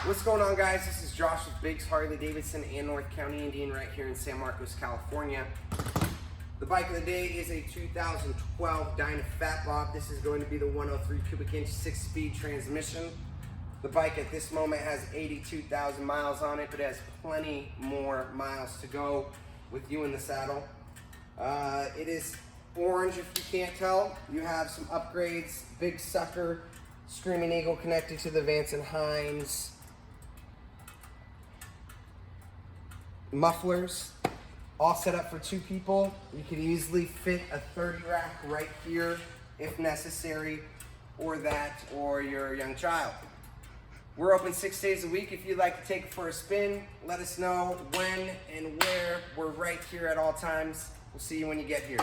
What's going on, guys? This is Josh with Biggs Harley Davidson and North County Indian right here in San Marcos, California. The bike of the day is a 2012 Dyna Fat Bob. This is going to be the 103 cubic inch 6-speed transmission. The bike at this moment has 82,000 miles on it, but it has plenty more miles to go with you in the saddle. It is orange, if you can't tell. You have some upgrades, big sucker, Screaming Eagle connected to the Vance & Hines. Mufflers, all set up for 2 people. You could easily fit a 30 rack right here if necessary, or that, or your young child. We're open 6 days a week. If you'd like to take it for a spin, let us know when and where. We're right here at all times. We'll see you when you get here.